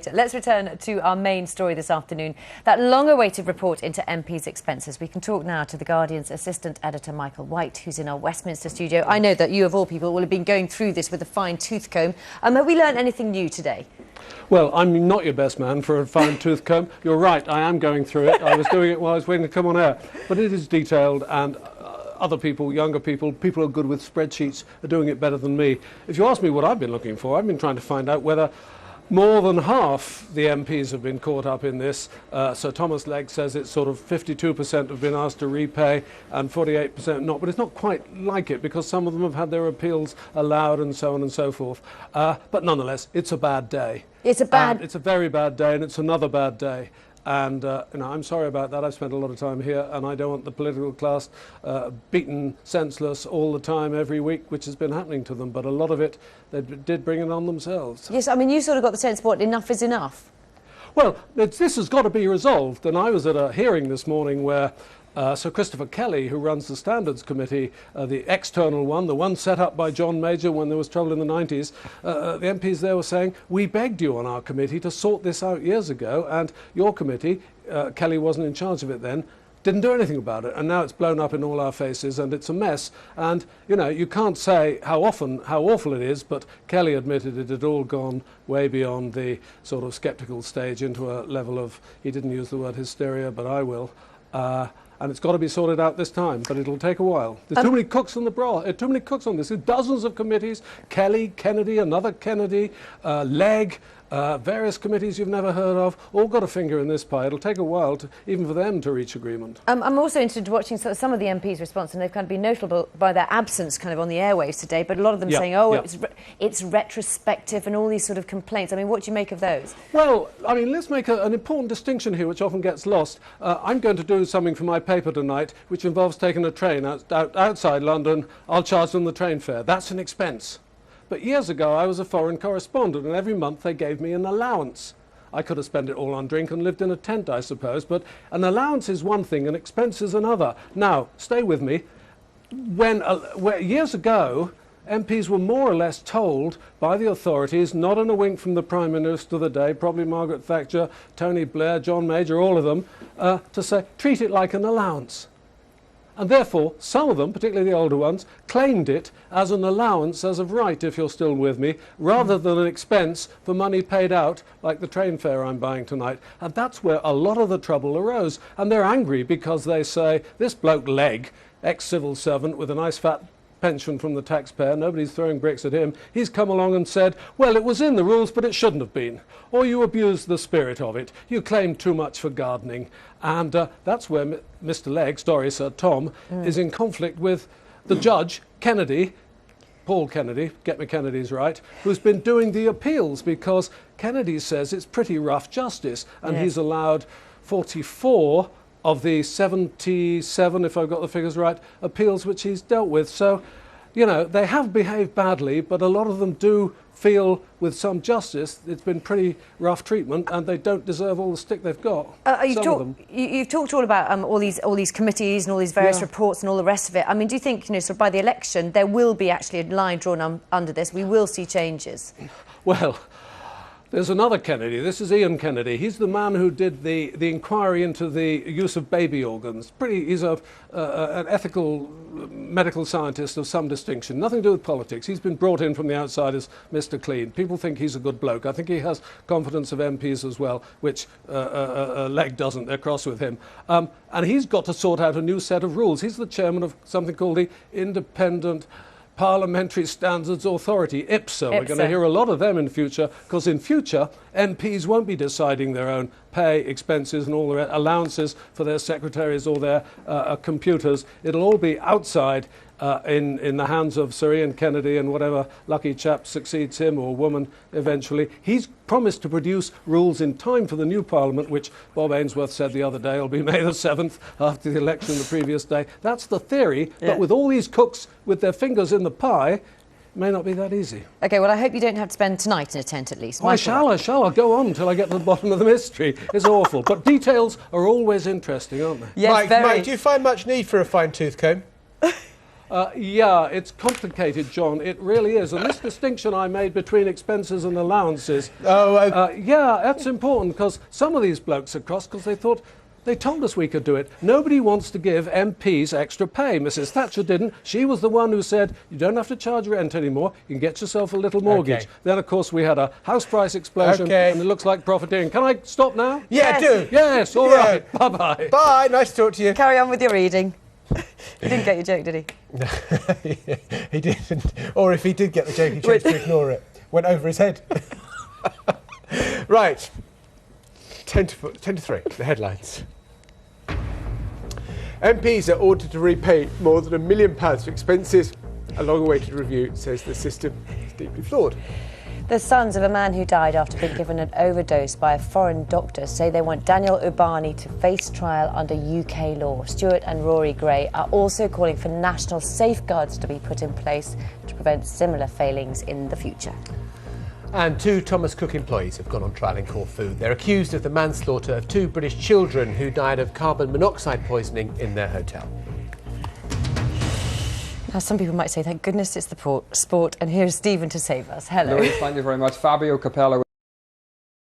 later. Let's return to our main story this afternoon, that long-awaited report into MPs' expenses. We can talk now to The Guardian's assistant editor, Michael White, who's in our Westminster studio. I know that you, of all people, will have been going through this with a fine-tooth comb. Have we learned anything new today? Well, I'm not your best man for a fine-tooth comb. You're right, I am going through it. I was doing it while I was waiting to come on air. But it is detailed, and other people, younger people, people who are good with spreadsheets are doing it better than me. If you ask me what I've been looking for, I've been trying to find out whether more than half the MPs have been caught up in this. Sir Thomas Legge says it's sort of 52% have been asked to repay and 48% not, but it's not quite like it because some of them have had their appeals allowed and so on and so forth. But nonetheless, it's a bad day. It's a very bad day, and it's another bad day. And I'm sorry about that. I've spent a lot of time here, and I don't want the political class beaten senseless all the time every week, which has been happening to them. But a lot of it, they did bring it on themselves. Yes, I mean, you sort of got the sense, what, enough is enough? Well, this has got to be resolved. And I was at a hearing this morning where Sir Christopher Kelly, who runs the Standards Committee, the external one, the one set up by John Major when there was trouble in the 90s, the MPs there were saying, we begged you on our committee to sort this out years ago, and your committee, Kelly wasn't in charge of it then, didn't do anything about it, and now it's blown up in all our faces and it's a mess. And you know, you can't say how awful it is, but Kelly admitted it had all gone way beyond the sort of sceptical stage into a level of, he didn't use the word hysteria, but I will. And it's got to be sorted out this time, but it'll take a while. There's too many cooks in the broth. Too many cooks on this. There's dozens of committees. Kelly, Kennedy, another Kennedy, Legge, various committees you've never heard of, all got a finger in this pie. It'll take a while, even for them to reach agreement. I'm also interested in watching some of the MPs' response, and they've kind of been notable by their absence kind of on the airwaves today, but a lot of them saying, it's retrospective and all these sort of complaints. I mean, what do you make of those? Well, I mean, let's make an important distinction here, which often gets lost. I'm going to do something for my paper tonight, which involves taking a train outside London. I'll charge them the train fare. That's an expense. But years ago, I was a foreign correspondent, and every month they gave me an allowance. I could have spent it all on drink and lived in a tent, I suppose, but an allowance is one thing and expense is another. Now, stay with me. Years ago, MPs were more or less told by the authorities, not in a wink from the Prime Minister of the day, probably Margaret Thatcher, Tony Blair, John Major, all of them, to say, treat it like an allowance. And therefore, some of them, particularly the older ones, claimed it as an allowance as of right, if you're still with me, rather than an expense for money paid out, like the train fare I'm buying tonight. And that's where a lot of the trouble arose. And they're angry because they say, this bloke Legge, ex-civil servant with a nice fat pension from the taxpayer, nobody's throwing bricks at him, he's come along and said, well, it was in the rules, but it shouldn't have been. Or you abused the spirit of it. You claimed too much for gardening. And that's where Mr. Legge, Sir Tom, is in conflict with the judge, Kennedy, Paul Kennedy, get me Kennedy's right, who's been doing the appeals because Kennedy says it's pretty rough justice, and he's allowed 44 of the 77, if I've got the figures right, appeals which he's dealt with. So, you know, they have behaved badly, but a lot of them do feel with some justice it's been pretty rough treatment, and they don't deserve all the stick they've got. You've talked all about all these committees and all these various reports and all the rest of it. I mean, do you think, sort of by the election there will be actually a line drawn under this? We will see changes? Well, there's another Kennedy. This is Ian Kennedy. He's the man who did the inquiry into the use of baby organs. He's an ethical medical scientist of some distinction. Nothing to do with politics. He's been brought in from the outside as Mr. Clean. People think he's a good bloke. I think he has confidence of MPs as well, which Legge doesn't. They're cross with him. And he's got to sort out a new set of rules. He's the chairman of something called the Independent Parliamentary Standards Authority, IPSA. We're going to hear a lot of them in future, because in future MPs won't be deciding their own pay, expenses and all the allowances for their secretaries or their computers. It'll all be outside in the hands of Sir Ian Kennedy and whatever lucky chap succeeds him, or woman eventually. He's promised to produce rules in time for the new Parliament, which Bob Ainsworth said the other day will be May the 7th after the election the previous day. That's the theory, but with all these cooks with their fingers in the pie, it may not be that easy. OK, well, I hope you don't have to spend tonight in a tent at least. I shall. I'll go on until I get to the bottom of the mystery. It's awful. But details are always interesting, aren't they? Yes, Mike, do you find much need for a fine-tooth comb? Yeah, it's complicated, John. It really is. And this distinction I made between expenses and allowances, yeah, that's important, because some of these blokes are cross because they told us we could do it. Nobody wants to give MPs extra pay. Mrs. Thatcher didn't. She was the one who said, you don't have to charge rent anymore. You can get yourself a little mortgage. Okay. Then, of course, we had a house price explosion, and it looks like profiteering. Can I stop now? Yeah, do. Yes, all right. Bye-bye. Bye, nice to talk to you. Carry on with your reading. He didn't get your joke, did he? He didn't. Or if he did get the joke, he chose to ignore it. Went over his head. Right. 10 to 3, the headlines. MPs are ordered to repay more than £1 million for expenses. A long-awaited review says the system is deeply flawed. The sons of a man who died after being given an overdose by a foreign doctor say they want Daniel Ubani to face trial under UK law. Stuart and Rory Gray are also calling for national safeguards to be put in place to prevent similar failings in the future. And 2 Thomas Cook employees have gone on trial in Corfu. They're accused of the manslaughter of 2 British children who died of carbon monoxide poisoning in their hotel. Now, some people might say, thank goodness it's the sport, and here's Stephen to save us. Hello. Louise, thank you very much. Fabio Capello